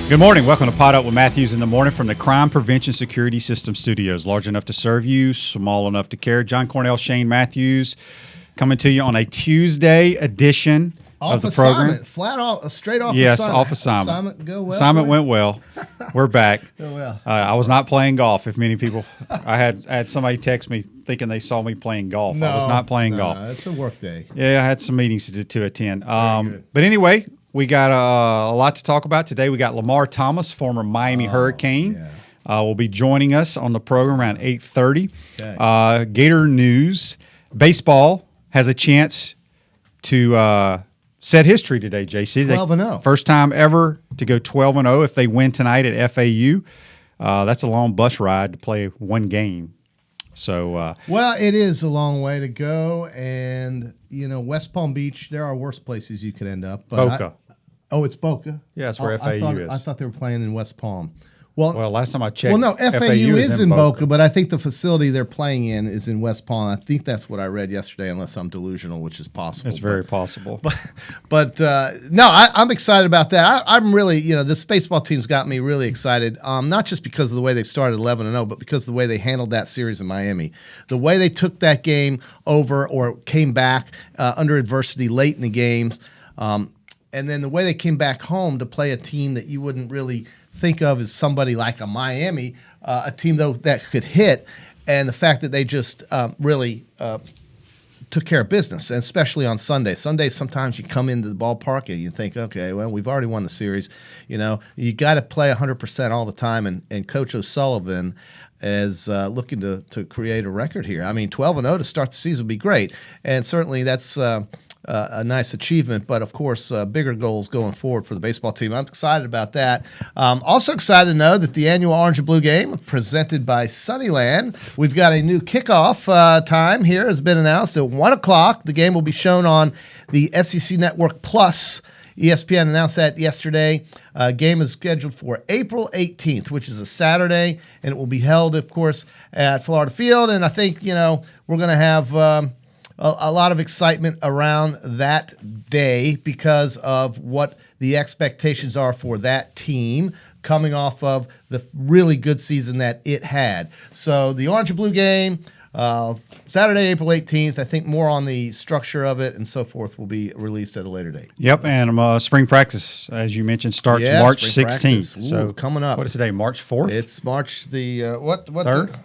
Good morning. Welcome to Pod Up with Matthews in the morning from the Crime Prevention Security System Studios. Large enough to serve you, small enough to care. John Cornell, Shane Matthews coming to you on a Tuesday edition of the program. Flat off, straight off yes, assignment. off assignment. Assignment go well. Assignment went well. We're back. Go well. I was not playing golf. If many people, I had somebody text me thinking they saw me playing golf. I was not playing golf. It's a work day. Yeah, I had some meetings to attend. But anyway, we got a lot to talk about today. We got Lamar Thomas, former Miami Hurricane, will be joining us on the program around 8:30. Okay. Gator news: baseball has a chance to set history today. JC, 12-0, first time ever to go 12-0 if they win tonight at FAU. That's a long bus ride to play one game. So, well, it is a long way to go, and West Palm Beach. There are worse places you could end up. But Boca. It's Boca. Yeah, that's where FAU is. I thought they were playing in West Palm. Well, last time I checked, well, no, FAU is in Boca, but I think the facility they're playing in is in West Palm. I think that's what I read yesterday, unless I'm delusional, which is possible. It's very possible. But no, I'm excited about that. I'm really, this baseball team's got me really excited, not just because of the way they started 11-0, but because of the way they handled that series in Miami. The way they took that game over or came back under adversity late in the games, and then the way they came back home to play a team that you wouldn't really think of as somebody like a Miami, a team though that could hit, and the fact that they just really took care of business, and especially on Sunday. Sundays, sometimes you come into the ballpark and you think, okay, well, we've already won the series. You got to play 100% all the time, and Coach O'Sullivan is looking to create a record here. I mean, 12-0 to start the season would be great, and certainly that's a nice achievement, but of course, bigger goals going forward for the baseball team. I'm excited about that. Also excited to know that the annual Orange and Blue game presented by Sunnyland, we've got a new kickoff time here, has been announced at 1 o'clock. The game will be shown on the SEC Network Plus. ESPN announced that yesterday. Game is scheduled for April 18th, which is a Saturday, and it will be held, of course, at Florida Field. And I think, we're going to have a lot of excitement around that day because of what the expectations are for that team coming off of the really good season that it had. So the Orange and Blue game, Saturday, April 18th. I think more on the structure of it and so forth will be released at a later date. Yep, and spring practice, as you mentioned, starts March 16th. So coming up. What is today, March 4th? It's March the, what? 3rd?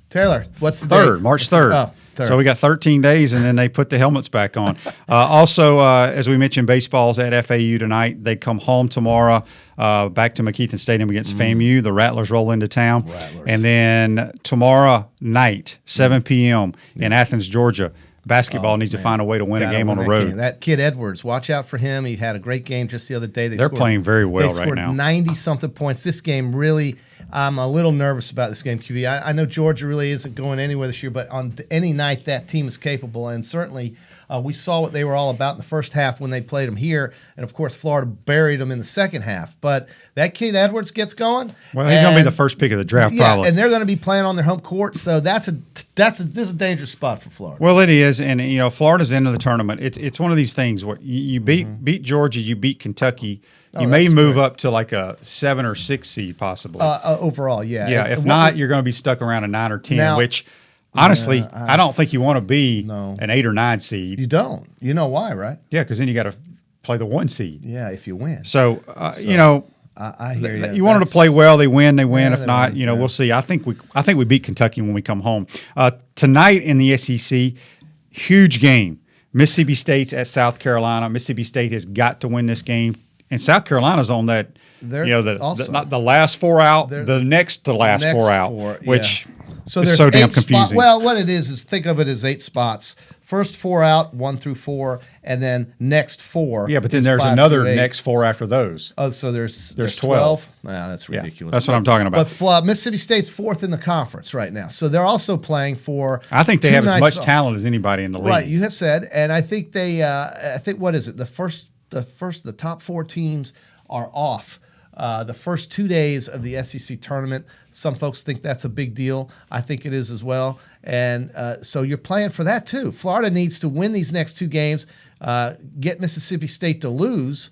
Taylor, what's the 3rd, date? March 3rd. Oh. Third. So we got 13 days, and then they put the helmets back on. Also, as we mentioned, baseball's at FAU tonight. They come home tomorrow, back to McKeithen Stadium against FAMU. The Rattlers roll into town. And then tomorrow night, 7 p.m. in Athens, Georgia, basketball needs to find a way to win a game on the road. That kid Edwards, watch out for him. He had a great game just the other day. They're playing very well right now. They scored 90-something points. This game really – I'm a little nervous about this game, QB. I know Georgia really isn't going anywhere this year, but on any night that team is capable, and certainly we saw what they were all about in the first half when they played them here, and of course Florida buried them in the second half. But that kid Edwards gets going. Well, he's going to be the first pick of the draft, probably. And they're going to be playing on their home court, so this is a dangerous spot for Florida. Well, it is, and Florida's into the tournament. It's one of these things where you beat Georgia, you beat Kentucky. You may move up to like a 7 or 6 seed possibly. Overall, yeah. Yeah, if not, you're going to be stuck around a 9 or 10, now, which honestly, I don't think you want to be an 8 or 9 seed. You don't. You know why, right? Yeah, because then you got to play the 1 seed. Yeah, if you win. So, I hear you. You want them to play well, they win. Yeah, if not, we'll see. I think we beat Kentucky when we come home. Tonight in the SEC, huge game. Mississippi State's at South Carolina. Mississippi State has got to win this game. And South Carolina's on that, not the last 4 out, the next to last 4 out, which is so damn confusing. Well, what it is think of it as 8 spots. First 4 out, 1 through 4, and then next 4. Yeah, but then there's another next 4 after those. Oh, so there's 12. Nah, that's ridiculous. Yeah, that's what I'm talking about. But Mississippi State's 4th in the conference right now, so they're also playing for. I think they have as much talent as anybody in the league. Right, you have said, and I think they. I think what is it? The top 4 teams are off the first 2 days of the SEC tournament. Some folks think that's a big deal. I think it is as well. And so you're playing for that too. Florida needs to win these next 2 games, get Mississippi State to lose,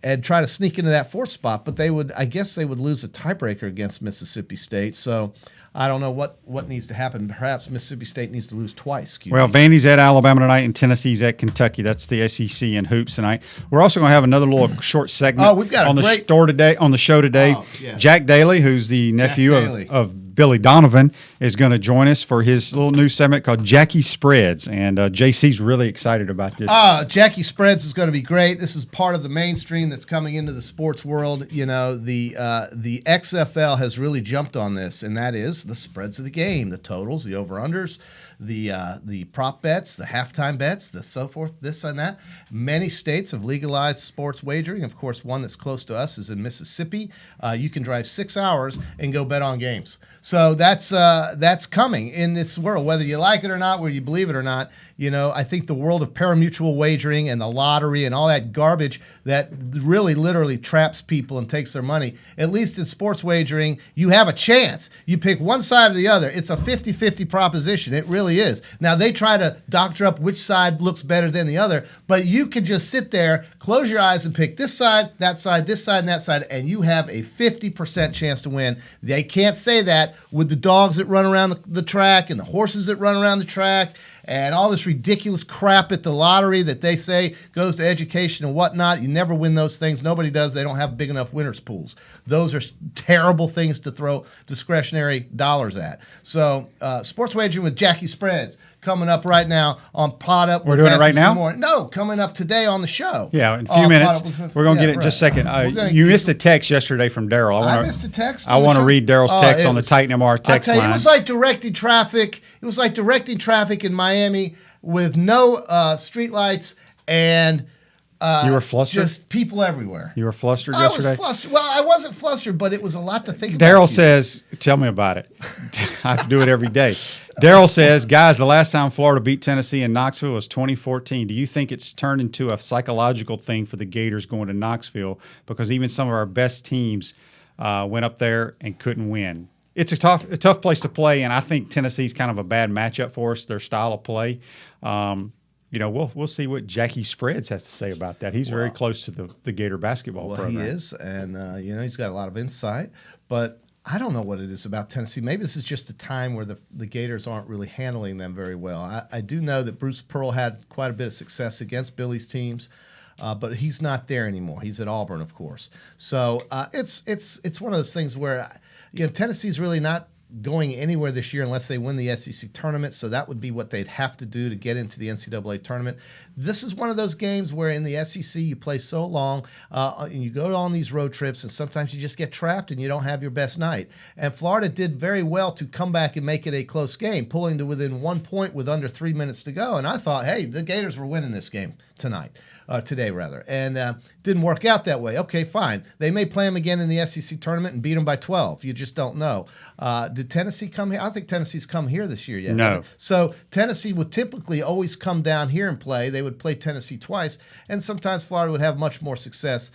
and try to sneak into that 4th spot. But I guess they would lose a tiebreaker against Mississippi State. So I don't know what needs to happen. Perhaps Mississippi State needs to lose twice. Well, Vandy's at Alabama tonight, and Tennessee's at Kentucky. That's the SEC in hoops tonight. We're also going to have another little short segment we've got on the show today. Yeah. Jack Daly, who's the nephew of Billy Donovan, is going to join us for his little new segment called Jackie Spreads, and JC's really excited about this. Jackie Spreads is going to be great. This is part of the mainstream that's coming into the sports world. You know, the XFL has really jumped on this, and that is the spreads of the game, the totals, the over-unders, the prop bets, the halftime bets, the so forth, this and that. Many states have legalized sports wagering. Of course, one that's close to us is in Mississippi. You can drive 6 hours and go bet on games. So that's coming in this world, whether you like it or not, whether you believe it or not. You know, I think the world of pari-mutuel wagering and the lottery and all that garbage that really literally traps people and takes their money, at least in sports wagering, you have a chance. You pick one side or the other. It's a 50-50 proposition. It really is. Now, they try to doctor up which side looks better than the other, but you can just sit there, close your eyes, and pick this side, that side, this side, and that side, and you have a 50% chance to win. They can't say that with the dogs that run around the track and the horses that run around the track and all this ridiculous crap at the lottery that they say goes to education and whatnot. You never win those things. Nobody does. They don't have big enough winners pools. Those are terrible things to throw discretionary dollars at. So sports wagering with Jackie Spreads coming up right now on Pod Up. We're doing it right now? No, coming up today on the show. Yeah, in a few minutes. We're going to get it in just a second. You missed a text yesterday from Daryl. I missed a text? I want to read Daryl's text on the Titan MR text line. It was like directing traffic. It was like directing traffic in Miami with no streetlights and you were flustered? Just people everywhere. You were flustered yesterday? I was flustered. Well, I wasn't flustered, but it was a lot to think about. Daryl says, tell me about it. I have to do it every day. Daryl says, guys, the last time Florida beat Tennessee in Knoxville was 2014. Do you think it's turned into a psychological thing for the Gators going to Knoxville? Because even some of our best teams went up there and couldn't win. It's a tough place to play, and I think Tennessee's kind of a bad matchup for us, their style of play. You know, we'll see what Jackie Spreads has to say about that. He's very close to the Gator basketball program. He is, and you know, he's got a lot of insight. But I don't know what it is about Tennessee. Maybe this is just a time where the Gators aren't really handling them very well. I do know that Bruce Pearl had quite a bit of success against Billy's teams, but he's not there anymore. He's at Auburn, of course. So it's one of those things where Tennessee's really not going anywhere this year unless they win the SEC tournament, so that would be what they'd have to do to get into the NCAA tournament. This is one of those games where in the SEC you play so long and you go on these road trips and sometimes you just get trapped and you don't have your best night. And Florida did very well to come back and make it a close game, pulling to within 1 point with under 3 minutes to go. And I thought, hey, the Gators were winning this game today, and didn't work out that way. Okay, fine. They may play them again in the SEC tournament and beat them by 12. You just don't know. Did Tennessee come here? I don't think Tennessee's come here this year yet. No. So Tennessee would typically always come down here and play. They would play Tennessee twice, and sometimes Florida would have much more success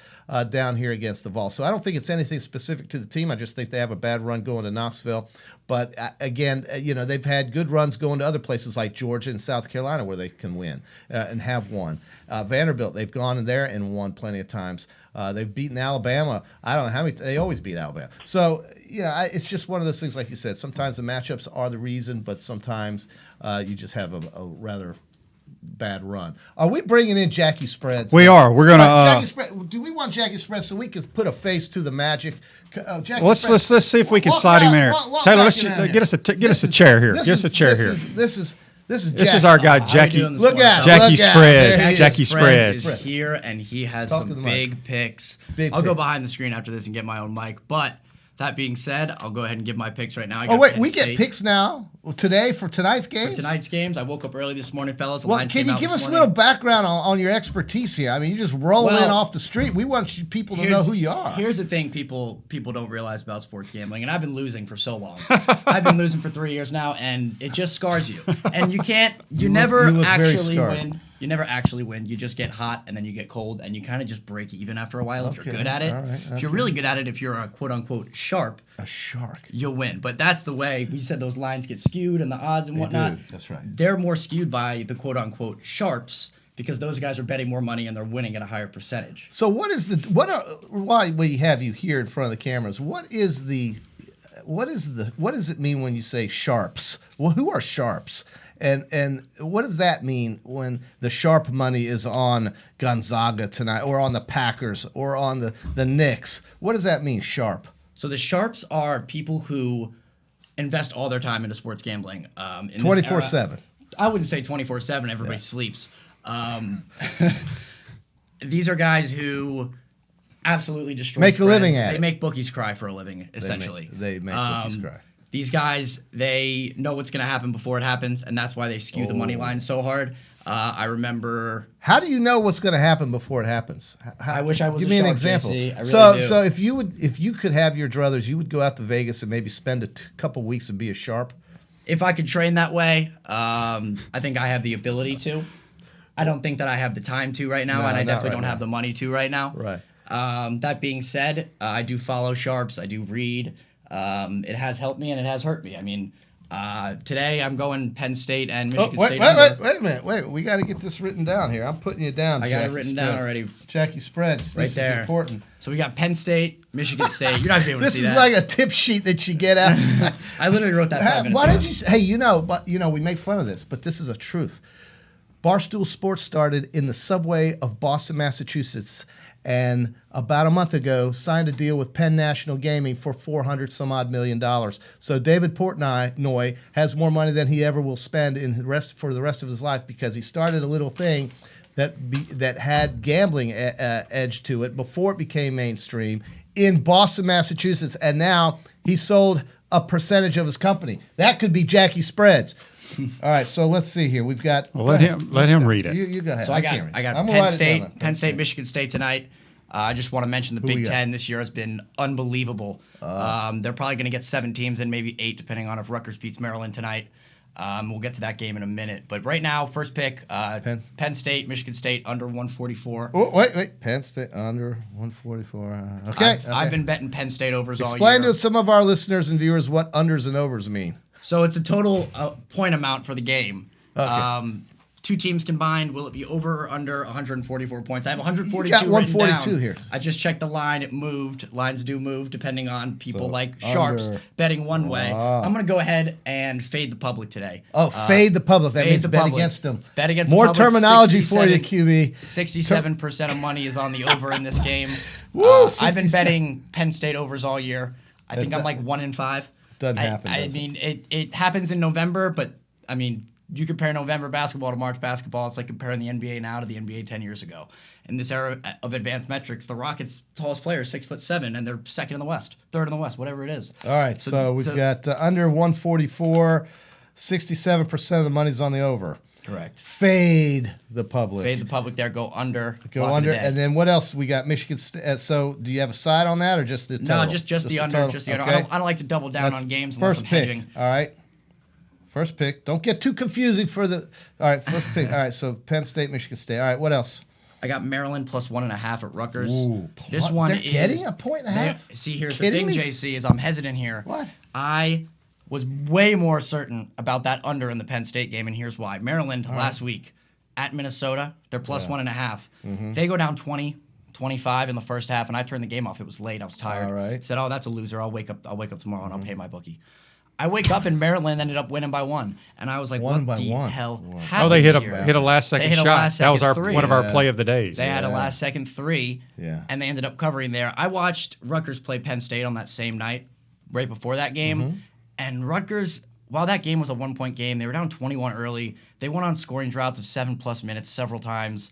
down here against the Vols. So I don't think it's anything specific to the team. I just think they have a bad run going to Knoxville. But again, they've had good runs going to other places like Georgia and South Carolina where they can win and have won. Vanderbilt, they've gone in there and won plenty of times. They've beaten Alabama. I don't know how many. They always beat Alabama. So it's just one of those things, like you said. Sometimes the matchups are the reason, but sometimes you just have a rather bad run. Are we bringing in Jackie Spreads? We are. We're gonna. Do we want Jackie Spreads so we can put a face to the magic? Well, let's see if we can slide him in here. Taylor, let's get us a chair here. Get us a chair here. This is our guy Jackie. Jackie Spreads. Jackie Spreads is here, and he has some big picks. I'll go behind the screen after this and get my own mic. But that being said, I'll go ahead and give my picks right now. We get picks now today for tonight's games? For tonight's games, I woke up early this morning, fellas. Well, can you give us a little background on your expertise here? I mean, you just roll in off the street. We want people to know who you are. Here's the thing people don't realize about sports gambling, and I've been losing for so long. I've been losing for 3 years now, and it just scars you. And you never actually win. You never actually win. You just get hot, and then you get cold, and you kind of just break even after a while if you're good at it. Right, if you're really good at it, if you're a quote-unquote sharp, you'll win. But that's the way. You said those lines get skewed and the odds and whatnot. That's right. They're more skewed by the quote-unquote sharps because those guys are betting more money and they're winning at a higher percentage. So why we have you here in front of the cameras? What does it mean when you say sharps? Well, who are sharps? And what does that mean when the sharp money is on Gonzaga tonight, or on the Packers, or on the Knicks? What does that mean, sharp? So the sharps are people who invest all their time into sports gambling. 24/7. I wouldn't say 24/7. Everybody sleeps. These are guys who absolutely destroy make spreads. A living at They it. make bookies cry for a living, essentially. They make bookies cry. These guys, they know what's going to happen before it happens, and that's why they skew the money line so hard. I remember. How do you know what's going to happen before it happens? I wish I was. Give me an example. JC. I So, really do. so if you could have your druthers, you would go out to Vegas and maybe spend a couple weeks and be a sharp. If I could train that way, I think I have the ability to. I don't think that I have the time to right now, and I definitely don't have the money to right now. Right. That being said, I do follow sharps. I do read. It has helped me and it has hurt me. I mean, today I'm going Penn State and Michigan State. Wait a minute. Wait, we got to get this written down here. I'm putting you down. I got it written down already. Jackie Spreads. Right this there. is important. So we got Penn State, Michigan State. You're not gonna be able to see that. This is like a tip sheet that you get out. I literally wrote that 5 minutes Why ago. did you? Hey, we make fun of this, but this is a truth. Barstool Sports started in the subway of Boston, Massachusetts, and about a month ago signed a deal with Penn National Gaming for $400 million. So David Portnoy has more money than he ever will spend for the rest of his life, because he started a little thing that had gambling edge to it before it became mainstream in Boston, Massachusetts, and now he sold a percentage of his company. That could be Jackie Spreads. All right, so let's see here. We've got. Well, let him read it. You go ahead. So I got Penn State, Michigan State tonight. I just want to mention the Big Ten this year has been unbelievable. They're probably going to get 7 teams and maybe 8, depending on if Rutgers beats Maryland tonight. We'll get to that game in a minute. But right now, first pick, Penn State, Michigan State, under 144. Oh, wait. Penn State, under 144. Okay. I've been betting Penn State overs all year. Explain to some of our listeners and viewers what unders and overs mean. So it's a total point amount for the game. Okay. 2 teams combined. Will it be over or under 144 points? I have 142. You got 142 written down. here. I just checked the line. It moved. Lines do move depending on people like sharps betting one way. I'm going to go ahead and fade the public today. Oh, fade the public. That means bet against them. Bet against more the public. terminology for you, QB. 67% of money is on the over in this game. Woo, I've been betting Penn State overs all year. I think I'm like 1 in 5. Doesn't happen. I mean, it happens in November, but I mean, you compare November basketball to March basketball, it's like comparing the NBA now to the NBA 10 years ago. In this era of advanced metrics, the Rockets' tallest player is 6'7", and they're second in the West, third in the West, whatever it is. All right, so we've got under 144, 67% of the money's on the over. Correct. Fade the public. Fade the public there, go under. Go under, and then what else? We got Michigan State. So do you have a side on that, or just the total? No, just the under. Total? Just the under. Okay. I don't like to double down on games unless I'm hedging. All right. First pick. Don't get too confusing for the. All right, first pick. All right, so Penn State, Michigan State. All right, what else? I got Maryland plus 1.5 at Rutgers. Ooh, this one they're is getting a 1.5. See, here's the thing, JC, is I'm hesitant here. What? I was way more certain about that under in the Penn State game, and here's why. Maryland last week at Minnesota, they're plus 1.5. Mm-hmm. They go down 20, 25 in the first half, and I turned the game off. It was late. I was tired. All right. Said, "Oh, that's a loser. I'll wake up tomorrow and I'll pay my bookie." I wake up and Maryland ended up winning by 1, and I was like, "What the hell happened?" Oh, they hit here? a last second shot. That was one of our play of the days. They had a last second 3, and they ended up covering there. I watched Rutgers play Penn State on that same night, right before that game, and Rutgers, while that game was a 1-point game, they were down 21 early. They went on scoring droughts of 7+ minutes several times,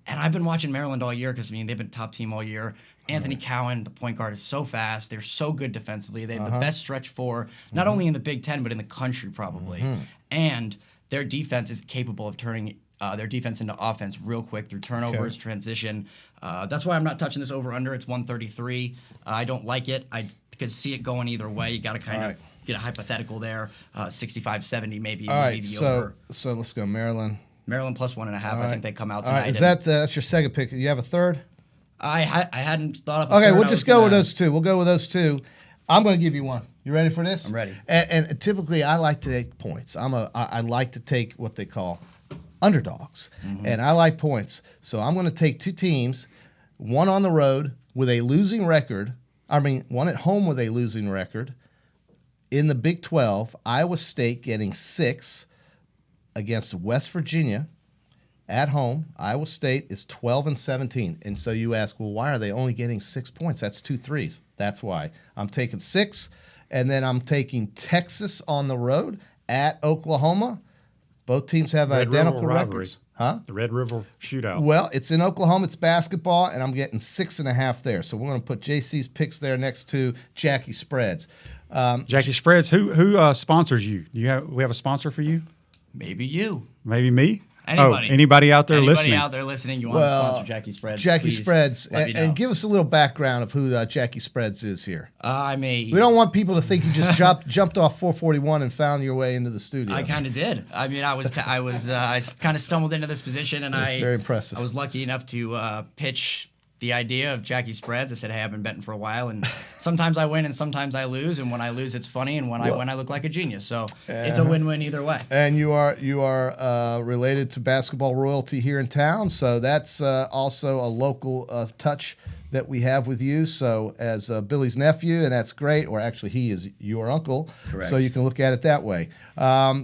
and I've been watching Maryland all year because, I mean, they've been top team all year. Anthony Cowan, the point guard, is so fast. They're so good defensively. They have the best stretch 4, not only in the Big Ten, but in the country probably. And their defense is capable of turning their defense into offense real quick through turnovers, transition. That's why I'm not touching this over-under. It's 133. I don't like it. I could see it going either way. You got to kind of get a hypothetical there. 65-70 maybe. All right, the over. So let's go Maryland. Maryland plus 1.5. I think they come out All tonight. right, is that's your second pick? You have a third? I hadn't thought of. Okay, we'll just go with those two. We'll go with those two. I'm going to give you one. You ready for this? I'm ready. And typically, I like to take points. I like to take what they call underdogs, and I like points. So I'm going to take two teams, one on the road with a losing record. One at home with a losing record. In the Big 12, Iowa State getting 6 against West Virginia at home. Iowa State is 12-17. And so you ask, well, why are they only getting 6 points? That's 2 threes. That's why. I'm taking 6, and then I'm taking Texas on the road at Oklahoma. Both teams have identical records. Huh? The Red River Shootout. Well, it's in Oklahoma. It's basketball, and I'm getting 6.5 there. So we're going to put JC's picks there next to Jackie Spreads. Jackie Spreads, who sponsors you? We have a sponsor for you? Maybe you. Maybe me? Anybody. Anybody out there listening? Anybody out there listening, you want to sponsor Jackie Spreads? Jackie Spreads. And give us a little background of who Jackie Spreads is here. We don't want people to think you just jumped off 441 and found your way into the studio. I kind of did. I mean, I kind of stumbled into this position, and That's very impressive. I was lucky enough to pitch the idea of Jackie Spreads. I said, hey, I've been betting for a while, and sometimes I win and sometimes I lose, and when I lose, it's funny, and when I win, I look like a genius. So it's a win-win either way. And you are related to basketball royalty here in town, so that's also a local touch that we have with you. So as Billy's nephew, and that's great, or actually he is your uncle. Correct. So you can look at it that way.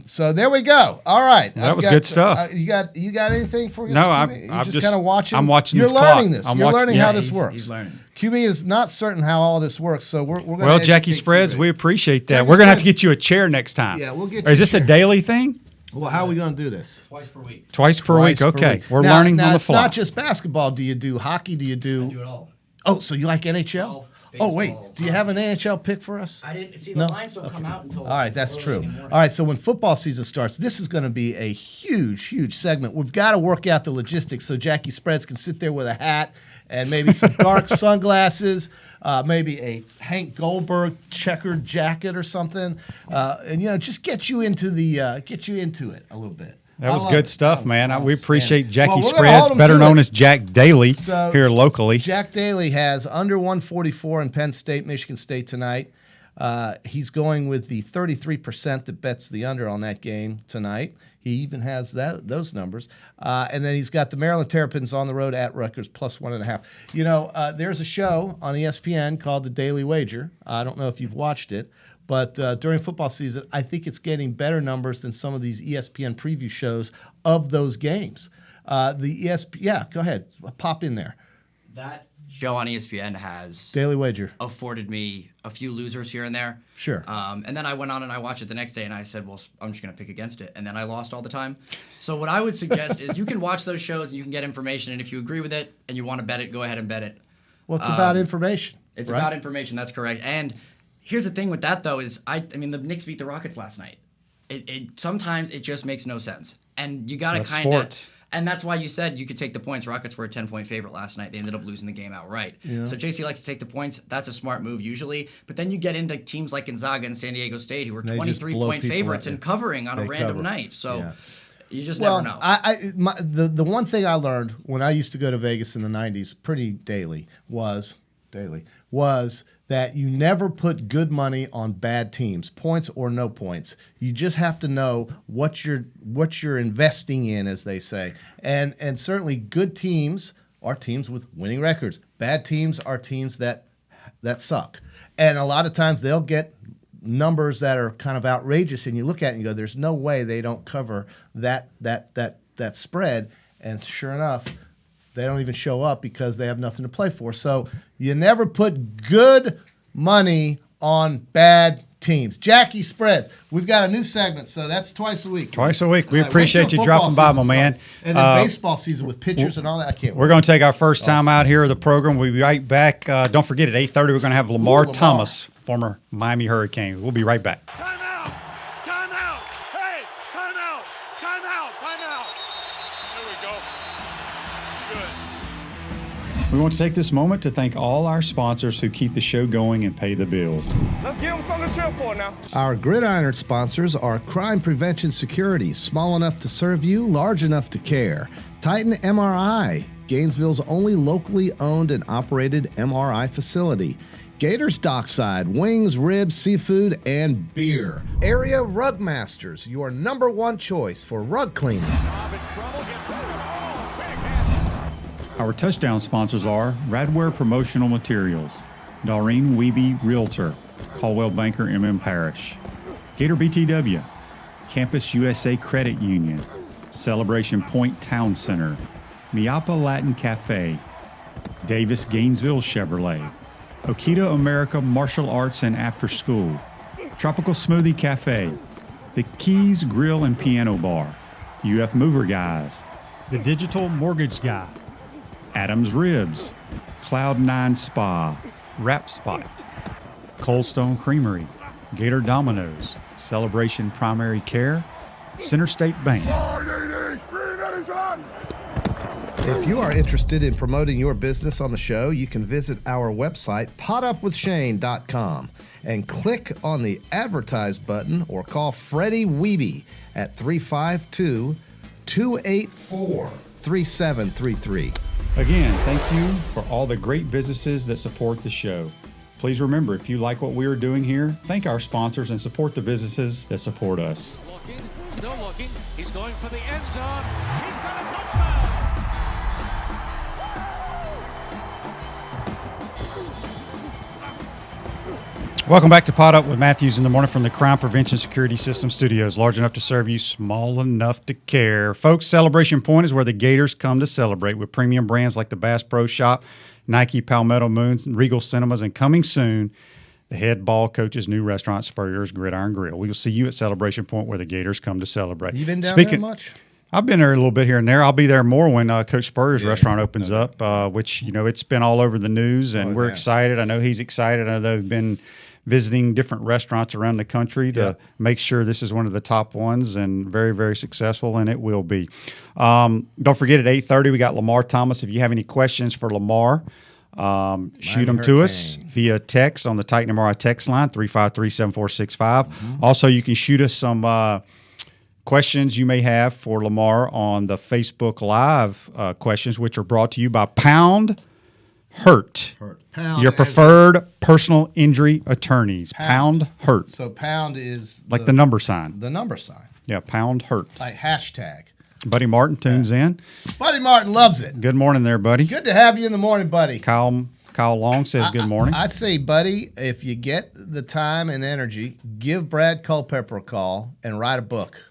So there we go. All right. That was good stuff. You got anything for us? No, I'm just kind of watching. I'm watching. You're the learning clock. this. I'm You're watching, learning how this works. He's learning. QB is not certain how all this works, so we're going to. Well, Jackie Spreads, we appreciate that. Jackie We're going to have to Spreads. get you a chair next time. Yeah, we'll get Or is you a this a chair. daily thing? Well, how are we going to do this? Twice per week. Twice per week. Okay. We're learning on the it's fly. not just basketball. Do you do hockey? Do you I do? do it all. Oh, so you like NHL? Baseball, Oh, wait. Do you have an NHL pick for us? I didn't see the No? lines don't come out until. All right, that's early true. in the morning. All right, so when football season starts, this is going to be a huge, huge segment. We've got to work out the logistics so Jackie Spreads can sit there with a hat and maybe some dark sunglasses, maybe a Hank Goldberg checkered jacket or something, and just get you into it a little bit. That was good stuff, man. We appreciate Jackie Well, we're gonna Spreads, hold him better to known it. as Jack Daly So, here locally. Jack Daly has under 144 in Penn State, Michigan State tonight. He's going with the 33% that bets the under on that game tonight. He even has those numbers. And then he's got the Maryland Terrapins on the road at Rutgers plus 1.5. There's a show on ESPN called The Daily Wager. I don't know if you've watched it. But during football season, I think it's getting better numbers than some of these ESPN preview shows of those games. Go ahead. Pop in there. That show on ESPN has Daily Wager afforded me a few losers here and there. Sure. And then I went on and I watched it the next day, and I said, well, I'm just going to pick against it. And then I lost all the time. So what I would suggest is you can watch those shows and you can get information. And if you agree with it and you want to bet it, go ahead and bet it. Well, it's about information. It's right? about information. That's correct. And here's the thing with that, though, is the Knicks beat the Rockets last night. Sometimes it just makes no sense. And you got to kind of. And that's why you said you could take the points. Rockets were a 10-point favorite last night. They ended up losing the game outright. Yeah. So JC likes to take the points. That's a smart move usually. But then you get into teams like Gonzaga and San Diego State who are 23-point favorites and covering on a random night. So you just never know. The one thing I learned when I used to go to Vegas in the 90s pretty daily was that you never put good money on bad teams, points or no points. You just have to know what you're investing in, as they say. And certainly good teams are teams with winning records. Bad teams are teams that suck. And a lot of times they'll get numbers that are kind of outrageous, and you look at it and you go, there's no way they don't cover that spread. And sure enough, they don't even show up because they have nothing to play for. So you never put good money on bad teams. Jackie Spreads. We've got a new segment, so that's twice a week. Twice a week. We appreciate you dropping by, my man. And then baseball season with pitchers and all that. I can't wait. We're going to take our first time out here of the program. We'll be right back. Don't forget, at 8:30, we're going to have Lamar Thomas, former Miami Hurricane. We'll be right back. Time out! Time out! Hey! Time out! Time out! Time out! There we go. Good. We want to take this moment to thank all our sponsors who keep the show going and pay the bills. Let's give them something to cheer for now. Our Gridiron sponsors are Crime Prevention Security, small enough to serve you, large enough to care. Titan MRI, Gainesville's only locally owned and operated MRI facility. Gators Dockside, wings, ribs, seafood, and beer. Area Rug Masters, your number one choice for rug cleaning. Our touchdown sponsors are Radware Promotional Materials, Doreen Wiebe Realtor, Caldwell Banker MM Parish, Gator BTW, Campus USA Credit Union, Celebration Point Town Center, Miapa Latin Cafe, Davis Gainesville Chevrolet, Okita America Martial Arts and After School, Tropical Smoothie Cafe, The Keys Grill and Piano Bar, UF Mover Guys, The Digital Mortgage Guy, Adams Ribs, Cloud9 Spa, Wrap Spot, Coldstone Creamery, Gator Dominoes, Celebration Primary Care, Center State Bank. If you are interested in promoting your business on the show, you can visit our website, potupwithshane.com, and click on the advertise button or call Freddie Wiebe at 352-284-3733. Again, thank you for all the great businesses that support the show. Please remember, if you like what we are doing here, thank our sponsors and support the businesses that support us. Still looking. He's going for the end zone. He's got a touchdown. Welcome back to Pot Up with Matthews in the morning from the Crime Prevention Security System Studios. Large enough to serve you, small enough to care. Folks, Celebration Point is where the Gators come to celebrate with premium brands like the Bass Pro Shop, Nike, Palmetto Moon, Regal Cinemas, and coming soon, the head ball coach's new restaurant, Spurrier's Gridiron Grill. We will see you at Celebration Point where the Gators come to celebrate. You been down there much? I've been there a little bit here and there. I'll be there more when Coach Spurrier's restaurant opens up, which, it's been all over the news, and we're excited. I know he's excited. I know they've been visiting different restaurants around the country to make sure this is one of the top ones, and very, very successful, and it will be. Don't forget, at 8:30, we got Lamar Thomas. If you have any questions for Lamar, shoot them to us via text on the Titan MRI text line, 353-7465. Also, you can shoot us some questions you may have for Lamar on the Facebook Live questions, which are brought to you by Pound Hurt. Your preferred personal injury attorneys. Pound Hurt. So Pound is like the number sign. The number sign. Yeah, Pound Hurt. Like hashtag. Buddy Martin tunes in. Buddy Martin loves it. Good morning there, buddy. Good to have you in the morning, buddy. Kyle Long says good morning. I'd say, buddy, if you get the time and energy, give Brad Culpepper a call and write a book.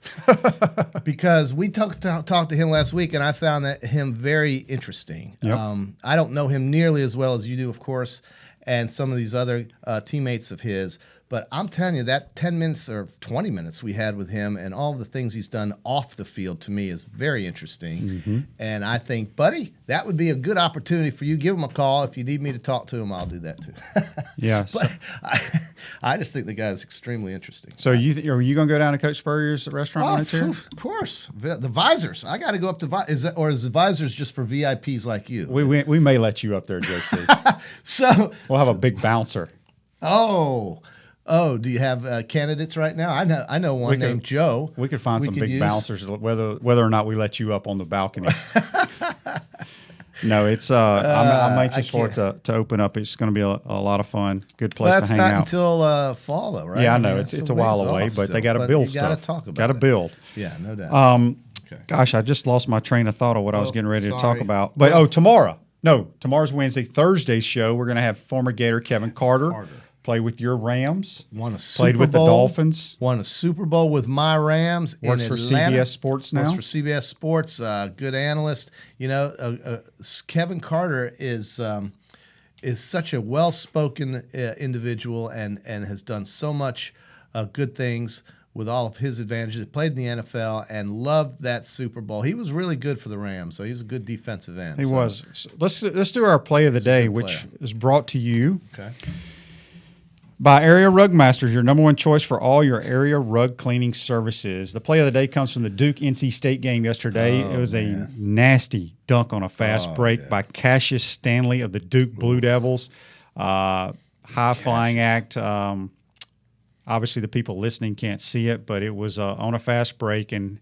Because we talked to him last week, and I found him very interesting. Yep. I don't know him nearly as well as you do, of course, and some of these other teammates of his. But I'm telling you, that 10 minutes or 20 minutes we had with him and all the things he's done off the field, to me, is very interesting. And I think, buddy, that would be a good opportunity for you. Give him a call. If you need me to talk to him, I'll do that too. Yeah. But I just think the guy is extremely interesting. So are you going to go down to Coach Spurrier's restaurant when it's here? Of course. The visors. I got to go up to is the visors just for VIPs like you? We may let you up there, JC. So we'll have a big bouncer. Oh, do you have candidates right now? I know one named Joe. We could find some big bouncers, whether or not we let you up on the balcony. No, it's I'm anxious for it to open up. It's going to be a lot of fun. Good place to hang out. That's not until fall, though, right? Yeah, I know it's a while away, but they got to build stuff. Got to talk about it. Got to build. Yeah, no doubt. Gosh, I just lost my train of thought of what I was getting ready to talk about. But tomorrow. No, tomorrow's Wednesday. Thursday's show, we're going to have former Gator Kevin Carter. Play with your Rams. Played with the Dolphins. Won a Super Bowl with my Rams Works in for Atlanta. CBS Sports now. Works for CBS Sports. Good analyst. Kevin Carter is such a well-spoken individual and has done so much good things with all of his advantages. Played in the NFL and loved that Super Bowl. He was really good for the Rams, so he was a good defensive end. He was. So let's do our play of the day, which is brought to you. Okay. By Area Rug Masters, your number one choice for all your area rug cleaning services. The play of the day comes from the Duke-NC State game yesterday. It was a nasty dunk on a fast break by Cassius Stanley of the Duke Blue Devils. High-flying act. Obviously, the people listening can't see it, but it was on a fast break, and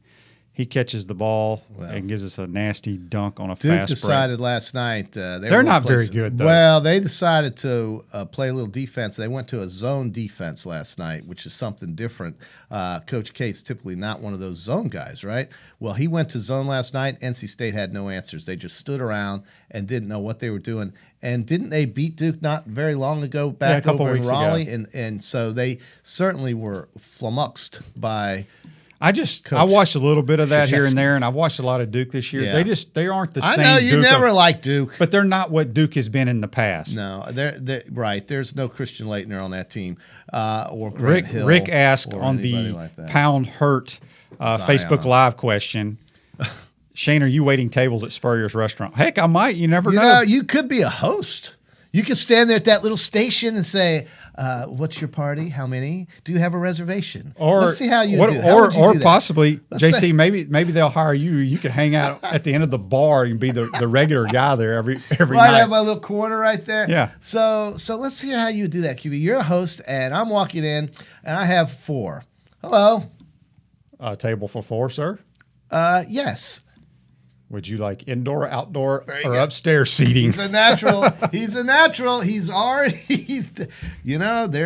he catches the ball and gives us a nasty dunk on a Duke fast break. decided last night they're not very good, though. Well, they decided to play a little defense. They went to a zone defense last night, which is something different. Coach K's typically not one of those zone guys, right? Well, he went to zone last night. NC State had no answers. They just stood around and didn't know what they were doing. And didn't they beat Duke not very long ago back over in Raleigh? And so they certainly were flummoxed by I watched a little bit of that here and there, and I've watched a lot of Duke this year. Yeah. They aren't the same. I know you never liked Duke, but they're not what Duke has been in the past. No, they're right. There's no Christian Leitner on that team, or Grant Hill. Rick asked on the Pound Hurt Facebook Live question. Shane, are you waiting tables at Spurrier's restaurant? Heck, I might. You never know. You could be a host. You could stand there at that little station and say, what's your party? How many? Do you have a reservation? Or let's see how you do. Or possibly, JC, maybe they'll hire you. You can hang out at the end of the bar and be the regular guy there every night. I have my little corner right there. Yeah. So let's see how you do that, QB. You're a host, and I'm walking in, and I have 4. Hello. A table for 4, sir? Yes. Would you like indoor, outdoor, or upstairs seating? He's a natural. He's a natural. There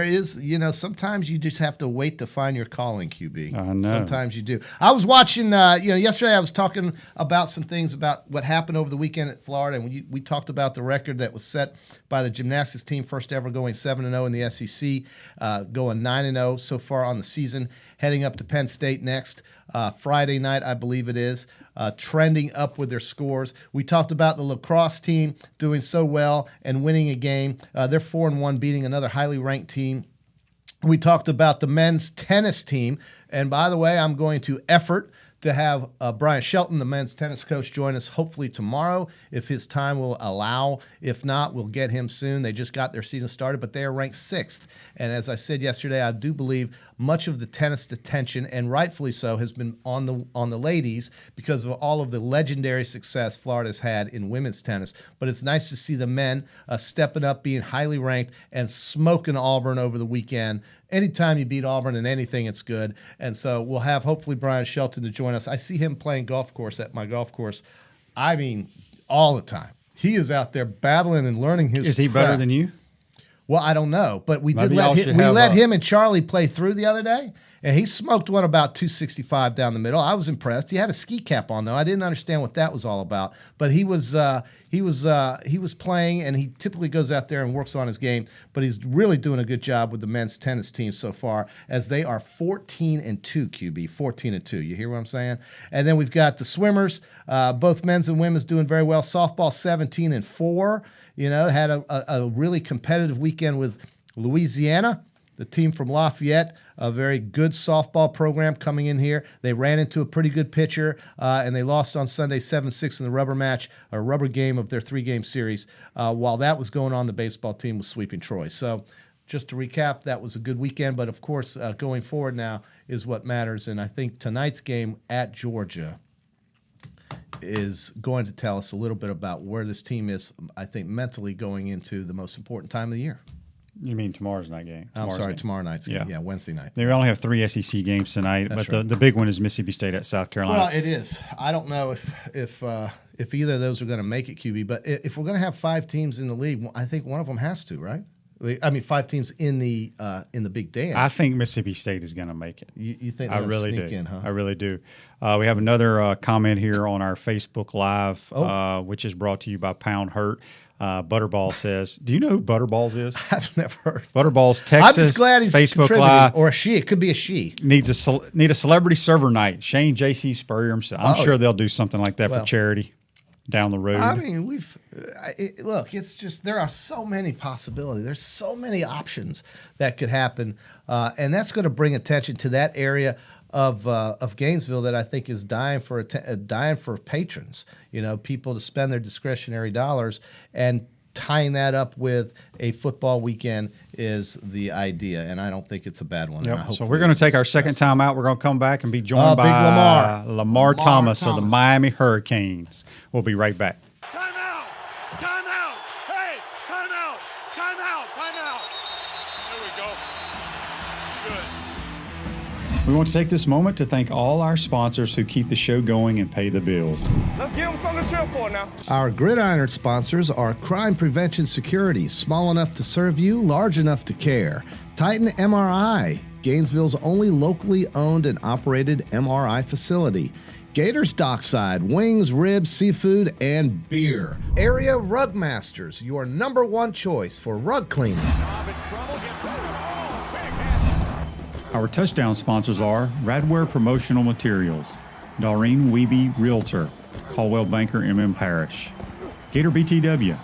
is, sometimes you just have to wait to find your calling, QB. I know. Sometimes you do. I was watching, yesterday I was talking about some things about what happened over the weekend at Florida, and we talked about the record that was set by the gymnastics team, first ever going 7-0 in the SEC, going 9-0 so far on the season, heading up to Penn State next Friday night, I believe it is. Trending up with their scores. We talked about the lacrosse team doing so well and winning a game. They're 4-1, beating another highly ranked team. We talked about the men's tennis team. And by the way, I'm going to effort to have Brian Shelton, the men's tennis coach, join us hopefully tomorrow if his time will allow. If not, we'll get him soon. They just got their season started, but they are ranked 6th. And as I said yesterday, I do believe much of the tennis attention, and rightfully so, has been on the ladies because of all of the legendary success Florida's had in women's tennis. But it's nice to see the men stepping up, being highly ranked, and smoking Auburn over the weekend. Anytime you beat Auburn in anything, it's good. And so we'll have hopefully Brian Shelton to join us. I see him playing golf course at my golf course, I mean, all the time. He is out there battling and learning his Is he craft. better than you? Well, I don't know, but we let him and Charlie play through the other day, and he smoked one about 265 down the middle. I was impressed. He had a ski cap on though. I didn't understand what that was all about, but he was playing, and he typically goes out there and works on his game. But he's really doing a good job with the men's tennis team so far, as they are 14-2. QB 14-2. You hear what I'm saying? And then we've got the swimmers, both men's and women's doing very well. Softball 17-4. Had a really competitive weekend with Louisiana, the team from Lafayette, a very good softball program coming in here. They ran into a pretty good pitcher, and they lost on Sunday 7-6 in the rubber game of their 3-game series. While that was going on, the baseball team was sweeping Troy. So just to recap, that was a good weekend. But, of course, going forward now is what matters. And I think tonight's game at Georgia is going to tell us a little bit about where this team is, I think, mentally going into the most important time of the year. You mean tomorrow's night game? Tomorrow night's game. Yeah, Wednesday night. They only have 3 SEC games tonight, That's but right. the big one is Mississippi State at South Carolina. Well, it is. I don't know if either of those are going to make it, QB, but if we're going to have 5 teams in the league, I think one of them has to, right? I mean, 5 teams in the big dance. I think Mississippi State is going to make it. You think I they're really sneak do. in, huh? I really do. We have another comment here on our Facebook Live, which is brought to you by Pound Hurt. Butterball says, "Do you know who Butterballs is?" I've never heard. Butterball's Texas. I'm just glad he's Facebook contributing. Live, or a she. It could be a she. Need a celebrity server night. Shane, JC, Spurrier himself. I'm sure they'll do something like that for charity down the road. I mean, look. It's just there are so many possibilities. There's so many options that could happen, and that's going to bring attention to that area of Gainesville that I think is dying for patrons. People to spend their discretionary dollars, and tying that up with a football weekend is the idea, and I don't think it's a bad one. Yep. So we're going to take our second time out. We're going to come back and be joined by Lamar Thomas of the Miami Hurricanes. We'll be right back. Time out! Time out! Hey! Time out! Time out! Time out! There we go. Good. We want to take this moment to thank all our sponsors who keep the show going and pay the bills. Let's give them something to cheer for now. Our Gridiron sponsors are Crime Prevention Security, small enough to serve you, large enough to care. Titan MRI, Gainesville's only locally owned and operated MRI facility. Gators Dockside, wings, ribs, seafood, and beer. Area Rug Masters, your number one choice for rug cleaning. Our touchdown sponsors are Radware Promotional Materials, Doreen Wiebe Realtor, Caldwell Banker MM Parish, Gator BTW,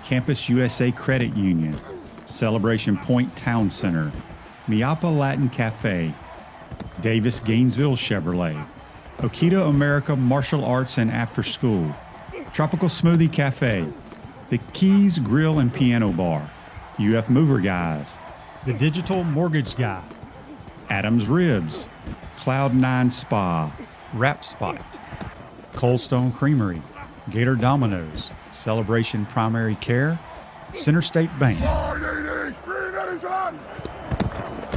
Campus USA Credit Union, Celebration Point Town Center, Miapa Latin Cafe, Davis Gainesville Chevrolet, Okita America Martial Arts and After School, Tropical Smoothie Cafe, The Keys Grill and Piano Bar, UF Mover Guys, The Digital Mortgage Guy, Adams Ribs, Cloud9 Spa, Wrap Spot, Coldstone Creamery, Gator Dominoes, Celebration Primary Care, Center State Bank.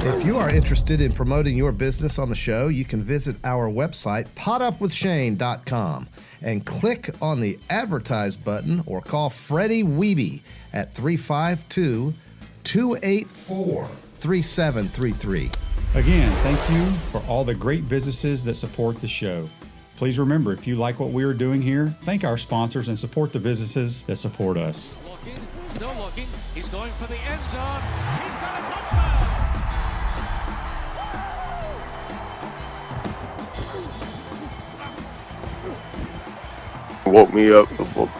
If you are interested in promoting your business on the show, you can visit our website, potupwithshane.com, and click on the Advertise button or call Freddie Wiebe at 352-284-3733. Again, thank you for all the great businesses that support the show. Please remember, if you like what we are doing here, thank our sponsors and support the businesses that support us. Looking, still looking. He's going for the end zone. He's got a touchdown. Woke me up,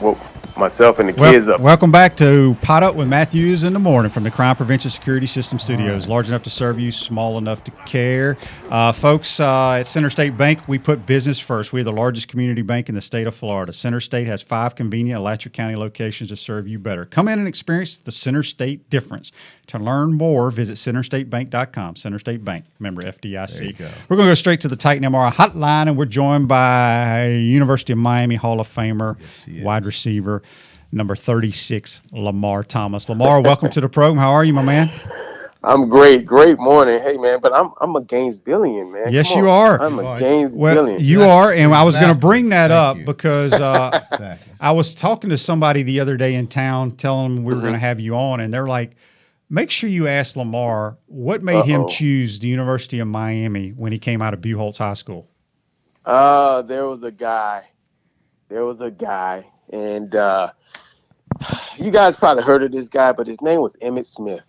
woke myself and the kids up. Welcome back to Pot Up with Matthews in the morning from the Crime Prevention Security System Studios. Large enough to serve you, small enough to care. Folks, at Center State Bank, we put business first. We are the largest community bank in the state of Florida. Center State has 5 convenient Alachua County locations to serve you better. Come in and experience the Center State difference. To learn more, visit centerstatebank.com. Center State Bank, member FDIC. We're going to go straight to the Titan MRI hotline, and we're joined by University of Miami Hall of Famer, wide receiver, number 36, Lamar Thomas. Lamar, welcome to the program. How are you, my man? I'm great. Great morning. Hey, man, but I'm a Gainesvillian, man. Yes, you are. I'm a Gainesvillian. Well, you are, and I was going to bring that up because I was talking to somebody the other day in town, telling them we were going to have you on, and they're like, make sure you ask Lamar what made him choose the University of Miami when he came out of Buchholz High School. There was a guy, and you guys probably heard of this guy, but his name was Emmitt Smith.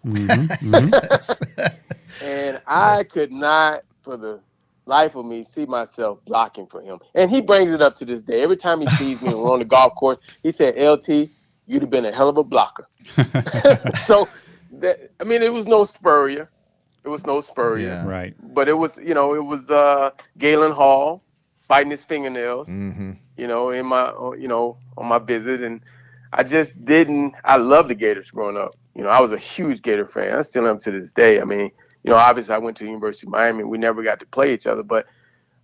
And I could not, for the life of me, see myself blocking for him. And he brings it up to this day. Every time he sees me when we're on the golf course, he said, LT, you'd have been a hell of a blocker. So, it was no Spurrier. Yeah, right. But it was Galen Hall biting his fingernails, in my, on my visit. And I just didn't, I loved the Gators growing up. I was a huge Gator fan. I still am to this day. Obviously I went to the University of Miami. We never got to play each other, but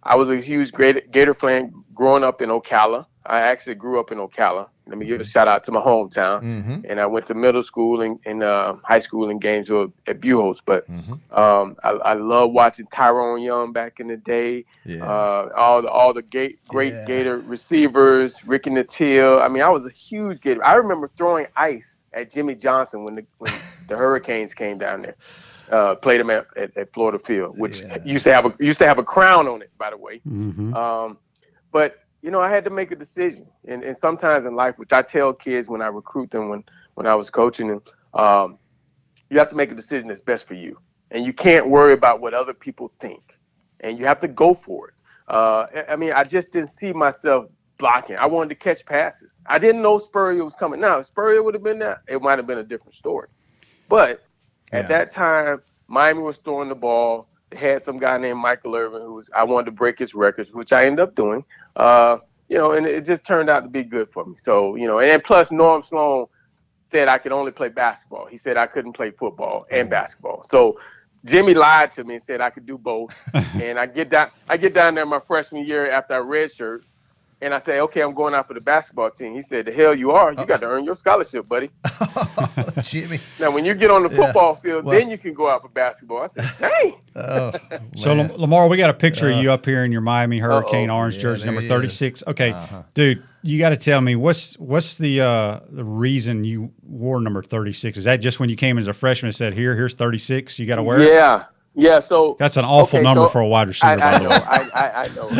I was a huge Gator fan growing up in Ocala. I actually grew up in Ocala. Let me give a shout out to my hometown. And I went to middle school and high school in Gainesville at Buchholz. But I love watching Tyrone Young back in the day. Yeah. All the great Gator receivers, Ricky Nattil. I was a huge Gator. I remember throwing ice at Jimmy Johnson when the Hurricanes came down there. Played him at Florida Field, which used to have a crown on it, by the way. But I had to make a decision, and sometimes in life, which I tell kids when I recruit them, when I was coaching them, you have to make a decision that's best for you, and you can't worry about what other people think, and you have to go for it. I just didn't see myself blocking. I wanted to catch passes. I didn't know Spurrier was coming. Now, if Spurrier would have been there, it might have been a different story. But at that time, Miami was throwing the ball. They had some guy named Michael Irvin I wanted to break his records, which I ended up doing. And it just turned out to be good for me. So, and plus Norm Sloan said I could only play basketball. He said I couldn't play football and basketball. So Jimmy lied to me and said I could do both. And I get down there my freshman year after I redshirt, And I said, okay, I'm going out for the basketball team. He said, the hell you are. You got to earn your scholarship, buddy. Jimmy. Now, when you get on the football field, then you can go out for basketball. I said, dang. So, Lamar, we got a picture of you up here in your Miami Hurricane orange jersey, number 36. Okay, dude, you got to tell me, what's the reason you wore number 36? Is that just when you came as a freshman and said, here's 36, you got to wear it? Yeah, so that's an awful number for a wide receiver. I know.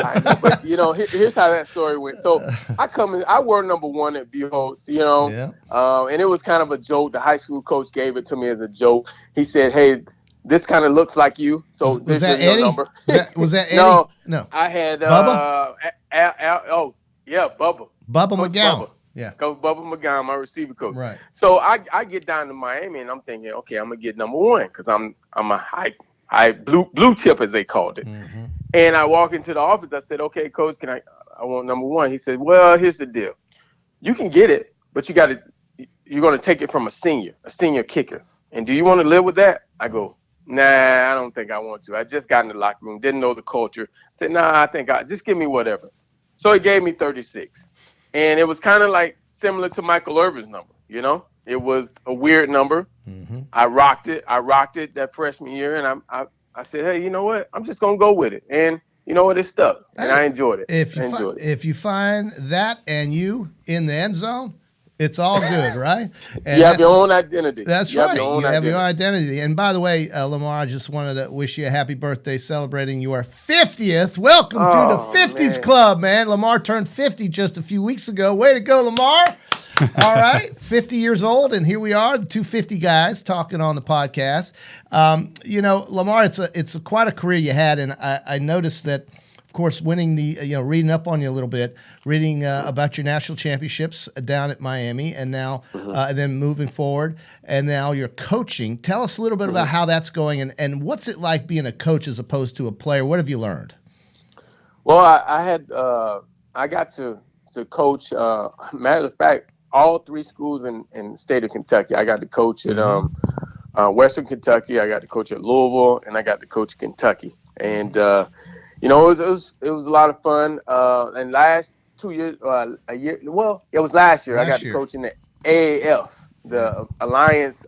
But here's how that story went. So I wore number 1 at Buchholz, and it was kind of a joke. The high school coach gave it to me as a joke. He said, "Hey, this kind of looks like you." So was that Eddie? Number. Was that Eddie? No. I had Bubba. Bubba. Bubba McGowan. Bubba. Yeah. Coach Bubba McGowan, my receiver coach. Right. So I get down to Miami and I'm thinking, okay, I'm gonna get number 1 because I'm a high blue chip, as they called it. Mm-hmm. And I walk into the office. I said, okay, coach, I want number 1. He said, well, here's the deal. You can get it, but you're going to take it from a senior kicker. And do you want to live with that? I go, nah, I don't think I want to. I just got in the locker room, didn't know the culture. I said, nah, I think just give me whatever. So he gave me 36. And it was kind of like similar to Michael Irvin's number, It was a weird number. Mm-hmm. I rocked it that freshman year, and I said, hey, you know what? I'm just gonna go with it, and you know what? It stuck, and I enjoyed it. If you find that and you in the end zone, it's all good, right? And you have your own identity. That's right. You have your own identity. And by the way, Lamar, I just wanted to wish you a happy birthday, celebrating your 50th. Welcome to the 50s Club, man. Lamar turned 50 just a few weeks ago. Way to go, Lamar. All right, 50 years old, and here we are, the two 50 guys talking on the podcast. Lamar, it's quite a career you had, and I noticed that, of course, winning reading up on you a little bit, reading about your national championships down at Miami, and now and then moving forward, and now you're coaching. Tell us a little bit about how that's going, and what's it like being a coach as opposed to a player? What have you learned? Well, I got to coach. Matter of fact, all 3 schools in the state of Kentucky. I got to coach at Western Kentucky. I got to coach at Louisville, and I got to coach at Kentucky. And it was a lot of fun. And last 2 years, a year. Well, it was last year. I got to coach in the AAF, the Alliance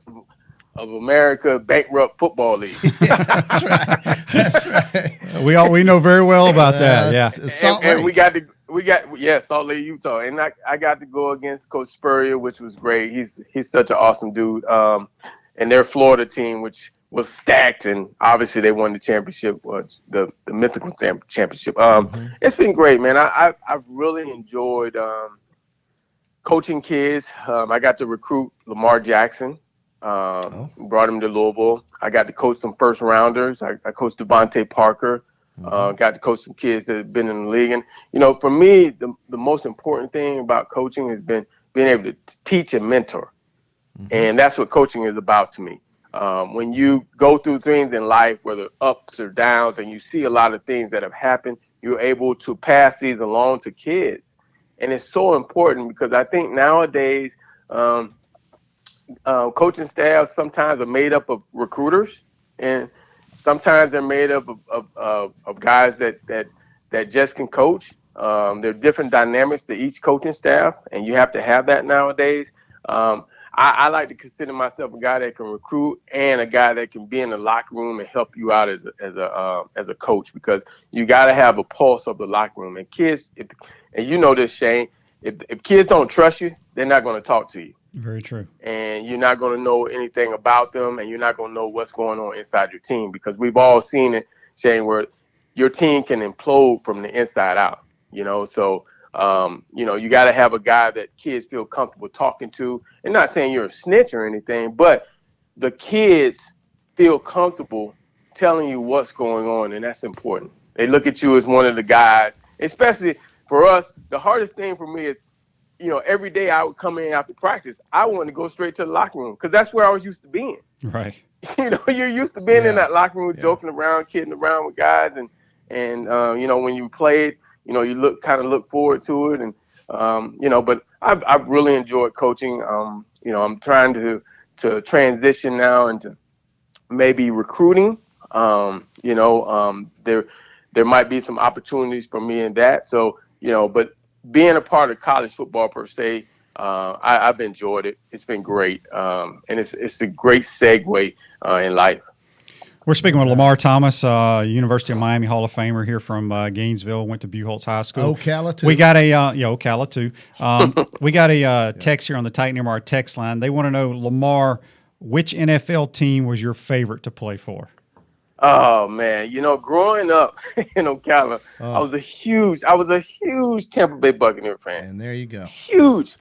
of America Bankrupt Football League. That's right. We know very well about that. Yeah, and we got Salt Lake, Utah, and I got to go against Coach Spurrier, which was great. He's such an awesome dude. And their Florida team, which was stacked, and obviously they won the championship, the mythical championship. It's been great, man. I've really enjoyed coaching kids. I got to recruit Lamar Jackson. Brought him to Louisville. I got to coach some first rounders. I coached Devontae Parker. Got to coach some kids that have been in the league. And, for me, the most important thing about coaching has been being able to teach and mentor. And that's what coaching is about to me. When you go through things in life, whether ups or downs, and you see a lot of things that have happened, you're able to pass these along to kids. And it's so important because I think nowadays coaching staffs sometimes are made up of recruiters, and sometimes they're made up of guys that just can coach. There are different dynamics to each coaching staff, and you have to have that nowadays. I like to consider myself a guy that can recruit and a guy that can be in the locker room and help you out as a coach, because you got to have a pulse of the locker room. And kids, and you know this, Shane, if kids don't trust you, they're not going to talk to you. Very true. And you're not going to know anything about them, and you're not going to know what's going on inside your team, because we've all seen it, Shane, where your team can implode from the inside out. So you got to have a guy that kids feel comfortable talking to. And not saying you're a snitch or anything, but the kids feel comfortable telling you what's going on, and that's important. They look at you as one of the guys, especially for us. The hardest thing for me is, every day I would come in after practice, I wanted to go straight to the locker room because that's where I was used to being. Right. You're used to being in that locker room, joking around, kidding around with guys, and when you played, you look forward to it, and but I've really enjoyed coaching. I'm trying to transition now into maybe recruiting. There might be some opportunities for me in that. So, but being a part of college football per se, I've enjoyed it. It's been great, and it's a great segue in life. We're speaking with Lamar Thomas, University of Miami Hall of Famer here from Gainesville. Went to Buchholz High School. Ocala too. We got a Ocala too. We got a text here on the Titan MR text line. They want to know, Lamar, which NFL team was your favorite to play for? Oh man, growing up in Ocala, I was a huge Tampa Bay Buccaneer fan. And there you go. Huge.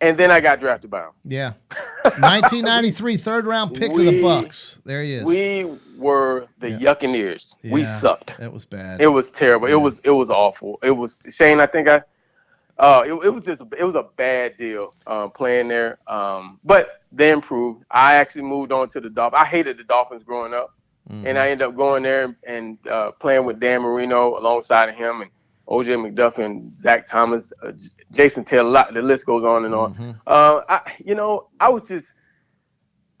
And then I got drafted by him. Yeah. 1993 third round pick of the Bucs. There he is. We were the Yuccaneers. Yeah, we sucked. That was bad. It was terrible. Yeah. It was awful. It was Shane. I think it was a bad deal playing there. But they improved. I actually moved on to the Dolphins. I hated the Dolphins growing up, and I ended up going there and playing with Dan Marino alongside of him and O.J. McDuffie and Zach Thomas, Jason Taylor. The list goes on and on. I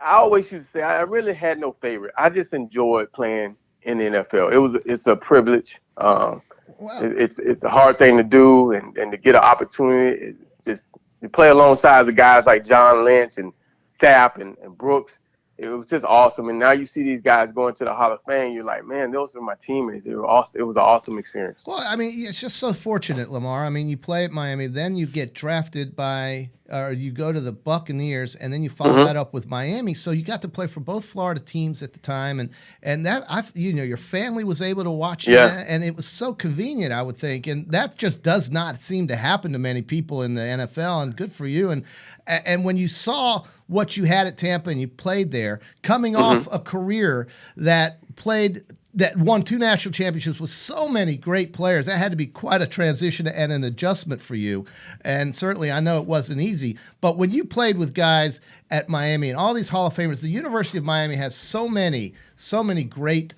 always used to say I really had no favorite. I just enjoyed playing in the NFL. It's a privilege. Wow. It's a hard thing to do, and to get an opportunity. It's just to play alongside the guys like John Lynch and Sapp and Brooks. It was just awesome. And now you see these guys going to the Hall of Fame. You're like, man, those are my teammates. It was an awesome experience. Well, I mean, it's just so fortunate, Lamar. I mean, you play at Miami, then you get drafted or you go to the Buccaneers, and then you follow that up with Miami. So you got to play for both Florida teams at the time, and that your family was able to watch you, and it was so convenient, I would think, and that just does not seem to happen to many people in the NFL. And good for you. And when you saw what you had at Tampa and you played there, coming off a career that won 2 national championships with so many great players, that had to be quite a transition and an adjustment for you. And certainly I know it wasn't easy. But when you played with guys at Miami and all these Hall of Famers, the University of Miami has so many great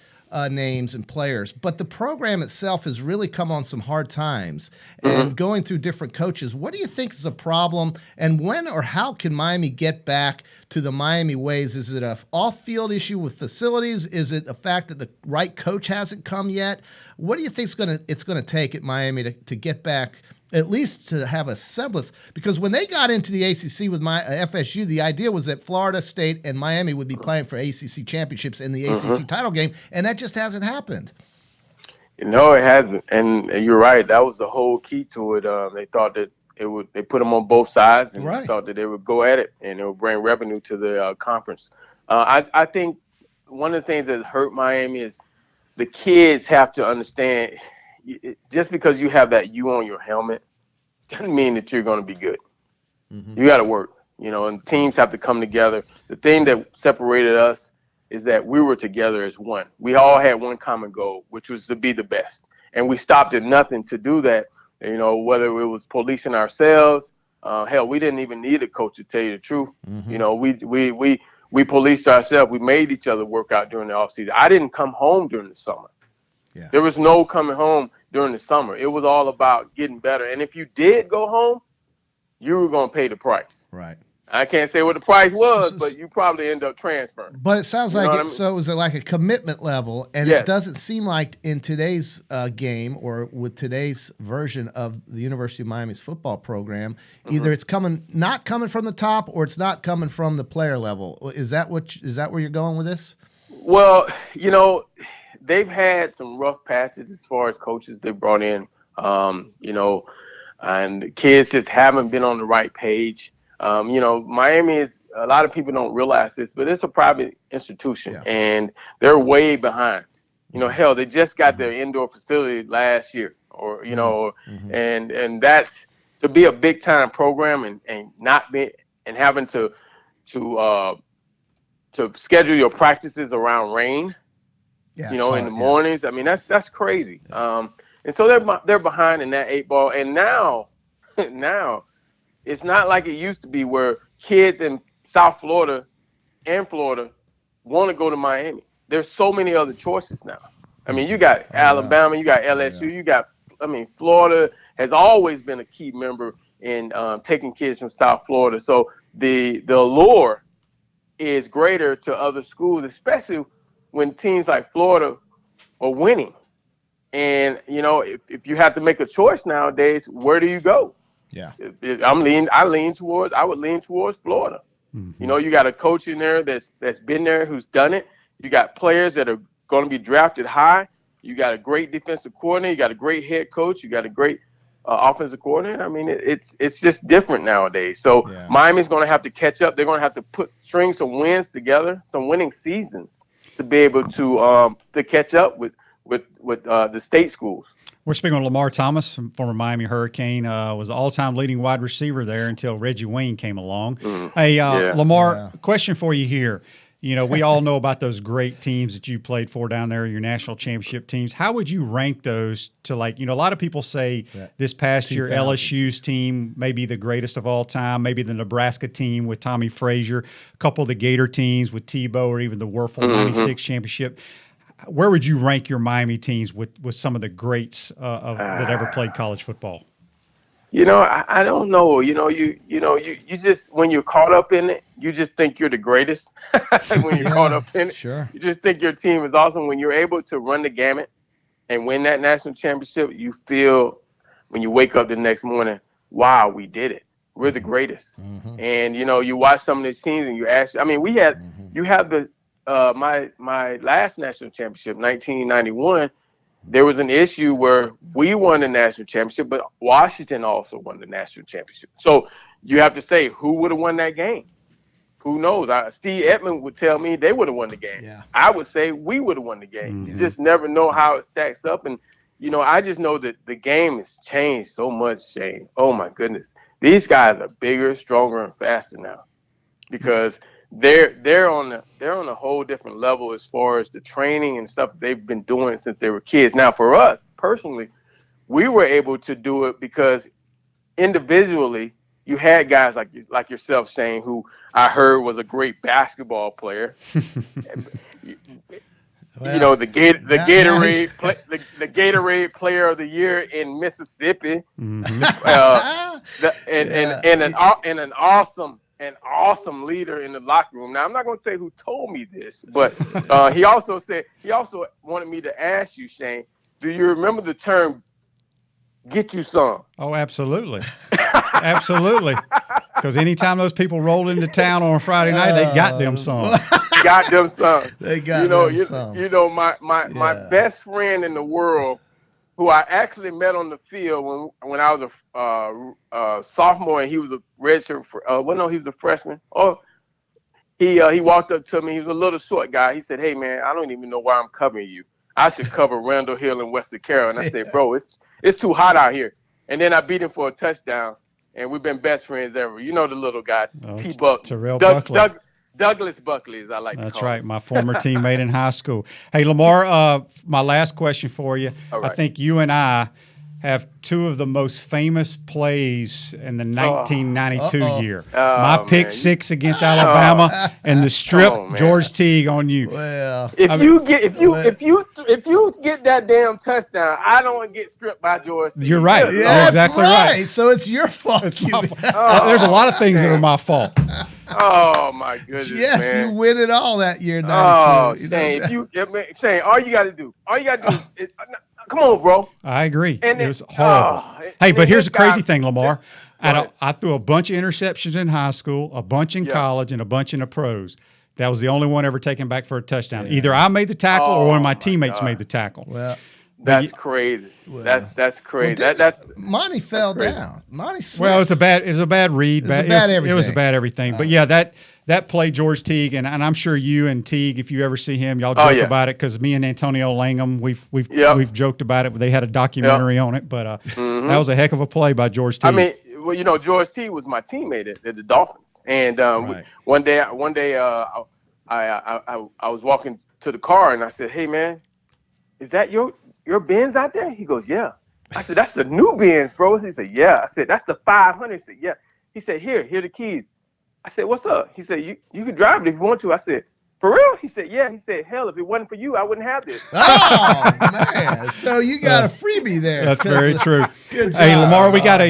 names and players, but the program itself has really come on some hard times and going through different coaches. What do you think is a problem, and when or how can Miami get back to the Miami ways? Is it a off-field issue with facilities? Is it a fact that the right coach hasn't come yet? What do you think it's going to take at Miami to get back, at least to have a semblance? Because when they got into the ACC with FSU, the idea was that Florida State and Miami would be playing for ACC championships in the ACC title game, and that just hasn't happened. No, it hasn't, and you're right. That was the whole key to it. They thought that they put them on both sides, and they thought that they would go at it, and it would bring revenue to the conference. I think one of the things that hurt Miami is the kids have to understand. Just because you have that U on your helmet doesn't mean that you're going to be good. You got to work, and teams have to come together. The thing that separated us is that we were together as one. We all had one common goal, which was to be the best. And we stopped at nothing to do that, whether it was policing ourselves. Hell, we didn't even need a coach, to tell you the truth. We policed ourselves. We made each other work out during the offseason. I didn't come home during the summer. Yeah. There was no coming home during the summer. It was all about getting better. And if you did go home, you were going to pay the price. Right. I can't say what the price was, but you probably end up transferring. But it sounds so it was like a commitment level, and it doesn't seem like in today's game or with today's version of the University of Miami's football program, either it's not coming from the top or it's not coming from the player level. Is that where you're going with this? Well, they've had some rough passes as far as coaches they brought in, and the kids just haven't been on the right page. Miami is, a lot of people don't realize this, but it's a private institution and they're way behind. Hell, they just got their indoor facility last year and that's to be a big time program and not be, and having to schedule your practices around rain, in the mornings. I mean, that's crazy. And so they're behind in that 8 ball. And now it's not like it used to be where kids in South Florida and Florida want to go to Miami. There's so many other choices now. I mean, you got Alabama, you got LSU, Florida has always been a key member in taking kids from South Florida. So the allure is greater to other schools, especially when teams like Florida are winning. And if you have to make a choice nowadays, where do you go? Yeah. I would lean towards Florida. Mm-hmm. You got a coach in there that's been there, who's done it. You got players that are going to be drafted high. You got a great defensive coordinator. You got a great head coach. You got a great offensive coordinator. I mean, it's just different nowadays. So Miami's going to have to catch up. They're going to have to string some wins together, some winning seasons, to be able to catch up with the state schools. We're speaking with Lamar Thomas, former Miami Hurricane, was the all-time leading wide receiver there until Reggie Wayne came along. Hey, Lamar, question for you here. We all know about those great teams that you played for down there, your national championship teams. How would you rank those to, a lot of people say this past year LSU's team may be the greatest of all time, maybe the Nebraska team with Tommy Frazier, a couple of the Gator teams with Tebow, or even the Werfel 96 championship. Where would you rank your Miami teams with some of the greats that ever played college football? I don't know. You just, when you're caught up in it, you just think you're the greatest. When you're caught up in it, sure. You just think your team is awesome. When you're able to run the gamut and win that national championship, you feel, when you wake up the next morning, wow, we did it. We're the greatest. And you watch some of these teams and you ask. I mean, you have the my last national championship, 1991. There was an issue where we won the national championship, but Washington also won the national championship. So you have to say, who would have won that game? Who knows? Steve Edmond would tell me they would have won the game. Yeah. I would say we would have won the game. You just never know how it stacks up. And, I just know that the game has changed so much, Shane. Oh, my goodness. These guys are bigger, stronger, and faster now, because they're on a whole different level as far as the training and stuff they've been doing since they were kids. Now, for us personally, we were able to do it because individually you had guys like yourself, Shane, who I heard was a great basketball player. Well, the Gatorade Player of the Year in Mississippi, and an awesome leader in the locker room. Now, I'm not going to say who told me this, but he also wanted me to ask you, Shane, do you remember the term "get you some"? Oh, absolutely. Absolutely. Because anytime those people roll into town on a Friday night, they got them some. Got them some. They got them some. My best friend in the world, who I actually met on the field when I was a sophomore and he was a redshirt. He was a freshman. Oh, he walked up to me. He was a little short guy. He said, "Hey man, I don't even know why I'm covering you. I should cover Randall Hill in Western Carroll." And I said, "Bro, it's too hot out here." And then I beat him for a touchdown, and we've been best friends ever. The little guy, T-Buck, Terrell Buckley. Douglas Buckley, as I like to call him. That's right, my former teammate in high school. Hey, Lamar, my last question for you. All right. I think you and I have two of the most famous plays in the 1992 year. My pick six against Alabama and the strip George Teague on you. Well, if you get that damn touchdown, I don't get stripped by George Teague. You're right. Yeah, You're exactly right. So it's your fault. It's my fault. There's a lot of things that are my fault. Oh my goodness! Yes, man. You win it all that year. 92. Oh, Shane, all you got to do is come on, bro. I agree. It was horrible. Hey, but here's the crazy thing, Lamar. I threw a bunch of interceptions in high school, a bunch in college, and a bunch in the pros. That was the only one ever taken back for a touchdown. Yeah. Either I made the tackle or one of my teammates made the tackle. Well, that's crazy. That's crazy. That's Monty fell down. Monty slipped. Well, it was a bad read. It was a bad everything. But yeah, that play George Teague, and I'm sure you and Teague, if you ever see him, y'all joke about it, because me and Antonio Langham, we've joked about it. They had a documentary on it, but that was a heck of a play by George Teague. I mean, George Teague was my teammate at the Dolphins, and one day I was walking to the car and I said, "Hey man, is that your Benz out there?" He goes, "Yeah." I said, "That's the new Benz, bro." He said, "Yeah." I said, "That's the 500." He said, "Yeah." He said, here are the keys." I said, "What's up?" He said, you can drive it if you want to. I said, "For real?" He said, "Yeah." He said, "Hell, if it wasn't for you, I wouldn't have this." Oh, man. So you got a freebie there. That's very true. Good job. Hey, Lamar, we got a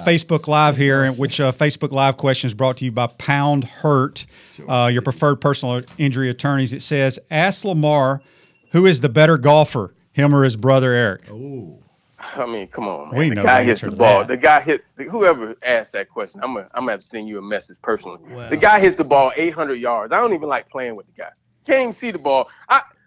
Facebook Live here, which Facebook Live question is brought to you by Pound Hurt, your preferred personal injury attorneys. It says, ask Lamar, who is the better golfer, Him or his brother Eric? Oh. I mean, come on, man. We The know guy the hits answer the to ball. that. The guy hit whoever asked that question. I'm gonna have to send you a message personally. Well. The guy hits the ball 800 yards. I don't even like playing with the guy. Can't even see the ball.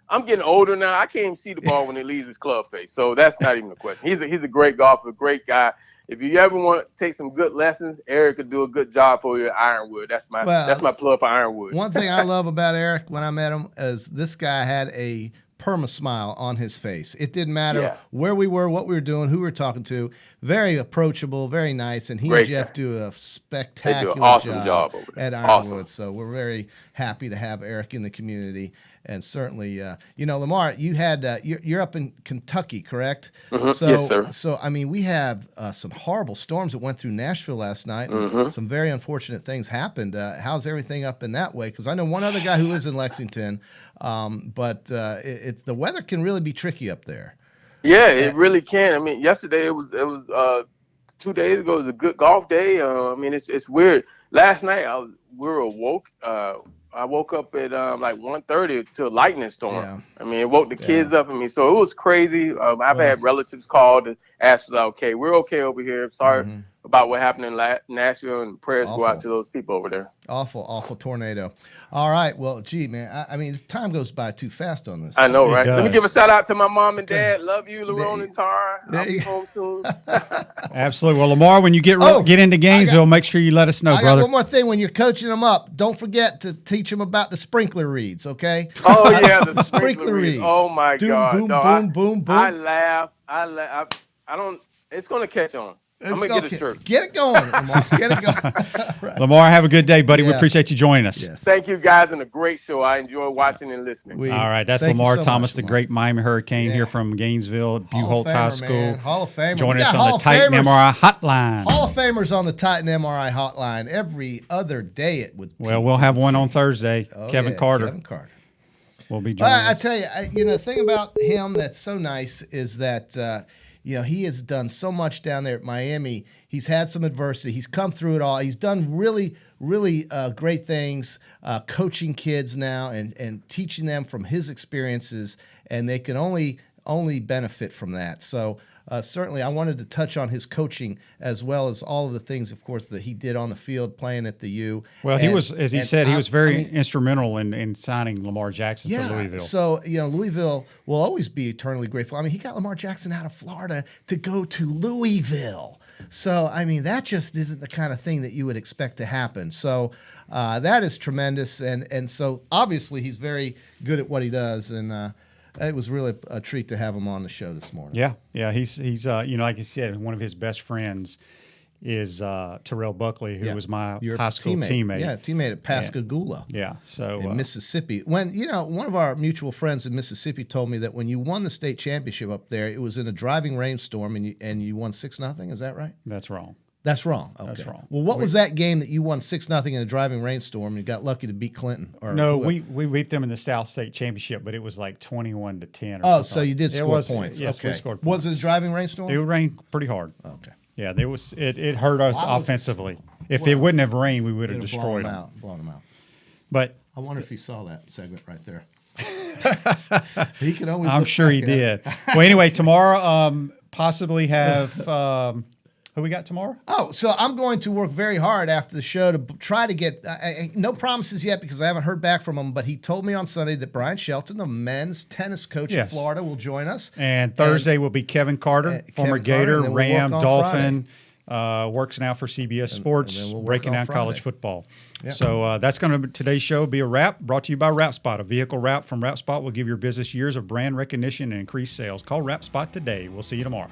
I'm getting older now. I can't even see the ball when it leaves his club face. So that's not even a question. He's a great golfer, great guy. If you ever want to take some good lessons, Eric could do a good job for you at Ironwood. That's my plug for Ironwood. One thing I love about Eric when I met him is this guy had a perma-smile on his face. It didn't matter where we were, what we were doing, who we were talking to. Very approachable, very nice, and he and Jeff do a spectacular job over there. at Ironwood. So we're very happy to have Eric in the community. And certainly, Lamar, you had you're up in Kentucky, correct? Mm-hmm. So, yes, sir. So, I mean, we have some horrible storms that went through Nashville last night. And some very unfortunate things happened. How's everything up in that way? Because I know one other guy who lives in Lexington, but it's the weather can really be tricky up there. Yeah, it really can. I mean, yesterday it was 2 days ago. It was a good golf day. I mean, it's weird. Last night we were awoke. I woke up at like 1:30 to a lightning storm. Yeah. I mean, it woke the kids up. I mean, so it was crazy. I've had relatives call to ask us, okay, we're okay over here. Sorry about what happened in Nashville, and prayers go out to those people over there. Awful tornado. All right. Well, gee, man, I mean, time goes by too fast on this. I know, right? does. Let me give a shout out to my mom and dad. Love you, Lerone and Tara. I'll be home soon. Absolutely. Well, Lamar, when you get into Gainesville, make sure you let us know, I brother. got one more thing. When you're coaching them up, don't forget to teach them about the sprinkler reads, okay? Oh, yeah, the sprinkler reads. Oh, my God. Boom, No, boom. I laugh. I don't. It's going to catch on. I'm going to get a shirt. Get it going, Lamar. Get it going. Right. Lamar, have a good day, buddy. We Yeah. appreciate you joining us. Yes. Thank you, guys, and a great show. I enjoy watching and listening. All right, that's Thank you Lamar so Thomas, much, the Lamar. great Miami Hurricane here from Gainesville, Buchholz High School. Man. Hall of Famer. Joining We us got on Hall the of Titan Famers. MRI hotline. Hall of Famers on the Titan MRI hotline every other day. It would. Well, we'll have one on Thursday. Oh, Kevin yeah, Carter Kevin Carter. will be joining I us. tell you, the thing about him that's so nice is that he has done so much down there at Miami. He's had some adversity. He's come through it all. He's done really, really great things, coaching kids now and teaching them from his experiences, and they can only benefit from that. So certainly, I wanted to touch on his coaching as well as all of the things, of course, that he did on the field playing at the U. Well, he was, as he said, he was very instrumental in signing Lamar Jackson to Louisville. So, Louisville will always be eternally grateful. I mean, he got Lamar Jackson out of Florida to go to Louisville. So, I mean, that just isn't the kind of thing that you would expect to happen. So, that is tremendous. And so, obviously, he's very good at what he does. And it was really a treat to have him on the show this morning. Yeah. He's like I said, one of his best friends is Terrell Buckley, who was my high school teammate. Yeah, teammate at Pascagoula. Yeah, so in Mississippi. When one of our mutual friends in Mississippi told me that when you won the state championship up there, it was in a driving rainstorm, and you won 6-0. Is that right? That's wrong. That's wrong. Okay. That's wrong. Well, what was that game that you won 6-0 in a driving rainstorm and got lucky to beat Clinton? No, we beat them in the South State Championship, but it was like 21-10. Oh, so you did score points. Yes, okay. we scored points. Was it a driving rainstorm? It rained pretty hard. Okay. Yeah, it hurt us offensively. If it wouldn't have rained, we would have destroyed them. Blown them out. But I wonder if he saw that segment right there. He could always. I'm sure he did. Well, anyway, tomorrow possibly have who we got tomorrow? Oh, so I'm going to work very hard after the show to try to get no promises yet because I haven't heard back from him. But he told me on Sunday that Brian Shelton, the men's tennis coach in Florida, will join us. And Thursday will be Kevin Carter, former Gator, Ram, Dolphin. Works now for CBS Sports, and we'll breaking down Friday. college football. Yep. So that's going to today's show be a wrap brought to you by WrapSpot. A vehicle wrap from WrapSpot will give your business years of brand recognition and increased sales. Call WrapSpot today. We'll see you tomorrow.